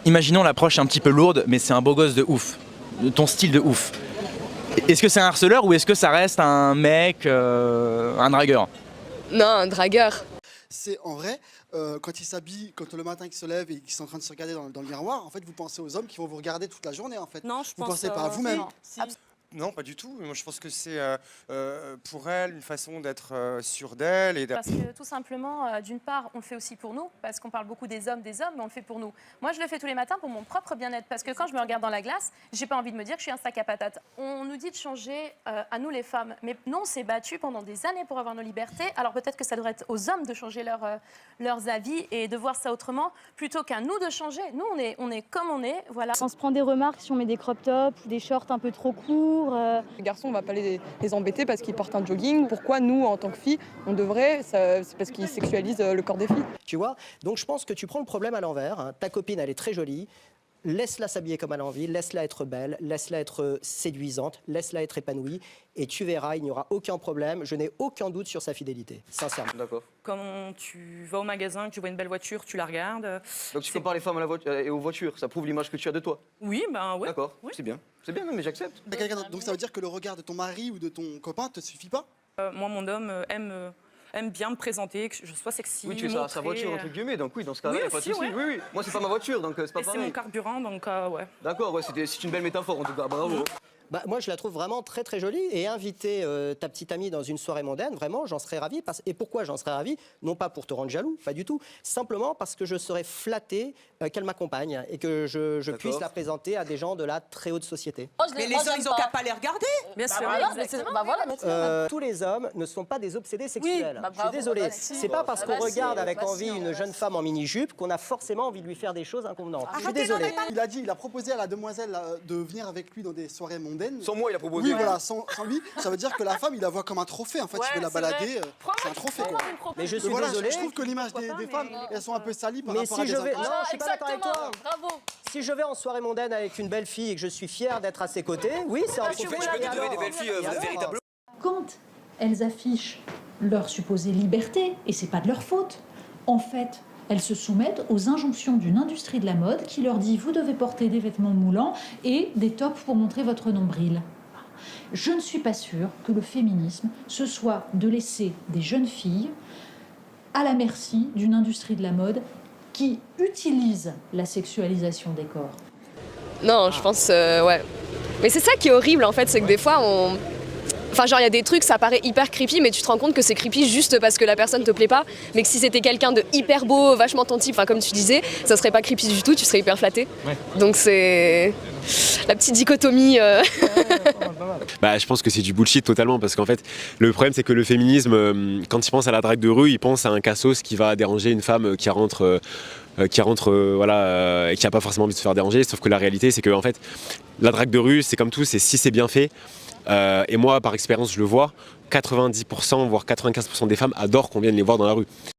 Imaginons l'approche un petit peu lourde, mais c'est un beau gosse de ouf, de ton style de ouf. Est-ce que c'est un harceleur ou est-ce que ça reste un mec, un dragueur? Non, un dragueur. C'est en vrai, quand il s'habille, quand le matin il se lève et qu'ils sont en train de se regarder dans le miroir, en fait, vous pensez aux hommes qui vont vous regarder toute la journée, en fait. Non, je vous pense pensez pas à vous-même. si. Non, pas du tout. Moi, je pense que c'est pour elle une façon d'être sûre d'elle. Parce que tout simplement, d'une part, on le fait aussi pour nous, parce qu'on parle beaucoup des hommes, mais on le fait pour nous. Moi, je le fais tous les matins pour mon propre bien-être, parce que quand je me regarde dans la glace, j'ai pas envie de me dire que je suis un sac à patates. On nous dit de changer à nous les femmes, mais nous, on s'est battus pendant des années pour avoir nos libertés. Alors peut-être que ça devrait être aux hommes de changer leurs avis et de voir ça autrement, plutôt qu'à nous de changer. Nous, on est comme on est, voilà. On se prend des remarques si on met des crop tops ou des shorts un peu trop courts. Les garçons, on ne va pas les embêter parce qu'ils portent un jogging. Pourquoi nous, en tant que filles, on devrait? C'est parce qu'ils sexualisent le corps des filles. Tu vois? Donc je pense que tu prends le problème à l'envers. Hein. Ta copine, elle est très jolie. Laisse-la s'habiller comme elle a envie, laisse-la être belle, laisse-la être séduisante, laisse-la être épanouie. Et tu verras, il n'y aura aucun problème. Je n'ai aucun doute sur sa fidélité, sincèrement. D'accord. Quand tu vas au magasin, que tu vois une belle voiture, tu la regardes. Donc tu compares les femmes à la voiture et aux voitures, ça prouve l'image que tu as de toi. Oui, ben ouais. D'accord, Oui. c'est bien. C'est bien, mais j'accepte. Donc ça veut dire que le regard de ton mari ou de ton copain te suffit pas? Moi, mon homme aime bien me présenter, que je sois sexy. Oui, tu es sa voiture, entre guillemets, donc oui, dans ce cas-là, Oui, il n'y a pas de aussi, souci. ouais. Oui, oui. Moi, c'est pas ma voiture, donc c'est pas Et c'est pareil. mon carburant, donc ouais. D'accord, ouais, c'est une belle métaphore en tout cas, bravo. Bah, moi, je la trouve vraiment très très jolie. Et inviter ta petite amie dans une soirée mondaine, vraiment, j'en serais ravi. Et pourquoi j'en serais ravi? Non pas pour te rendre jaloux, pas du tout. Simplement parce que je serais flatté qu'elle m'accompagne et que je puisse la présenter à des gens de la très haute société. Mais les hommes, ils n'ont qu'à pas les regarder. Bien sûr. Tous les hommes ne sont pas des obsédés sexuels. Je suis désolée. C'est pas parce qu'on regarde avec envie une jeune femme en mini-jupe qu'on a forcément envie de lui faire des choses inconvenantes. Je suis désolée. Il a proposé à la demoiselle de venir avec lui dans des soirées mondaines. Sans moi, il a proposé. Oui, voilà, sans lui. Ça veut dire que la femme, il la voit comme un trophée. En fait, il veut la balader. C'est un trophée. Quoi. Mais je suis Voilà, désolée. je trouve que l'image des femmes, elles sont un peu salies par rapport à des Non, hommes. je suis pas d'accord avec toi. Si je vais en soirée mondaine avec une belle fille et que je suis fier d'être à ses côtés, oui, c'est un trophée. Tu peux te trouver des belles filles véritables. Quand elles affichent leur supposée liberté, et c'est pas de leur faute, en fait, elles se soumettent aux injonctions d'une industrie de la mode qui leur dit vous devez porter des vêtements moulants et des tops pour montrer votre nombril. Je ne suis pas sûre que le féminisme, ce soit de laisser des jeunes filles à la merci d'une industrie de la mode qui utilise la sexualisation des corps. Non, je pense, ouais. Mais c'est ça qui est horrible en fait, c'est que des fois Enfin genre il y a des trucs, ça paraît hyper creepy, mais tu te rends compte que c'est creepy juste parce que la personne te plaît pas, mais que si c'était quelqu'un de hyper beau, vachement ton type, enfin comme tu disais, ça serait pas creepy du tout, tu serais hyper flatté. Ouais. Donc c'est la petite dichotomie. Bah, je pense que c'est du bullshit totalement, parce qu'en fait le problème c'est que le féminisme, quand il pense à la drague de rue, il pense à un cassos qui va déranger une femme qui rentre voilà, et qui n'a pas forcément envie de se faire déranger, sauf que la réalité c'est que en fait la drague de rue c'est comme tout, c'est si c'est bien fait. Et moi, par expérience, je le vois, 90%, voire 95% des femmes adorent qu'on vienne les voir dans la rue.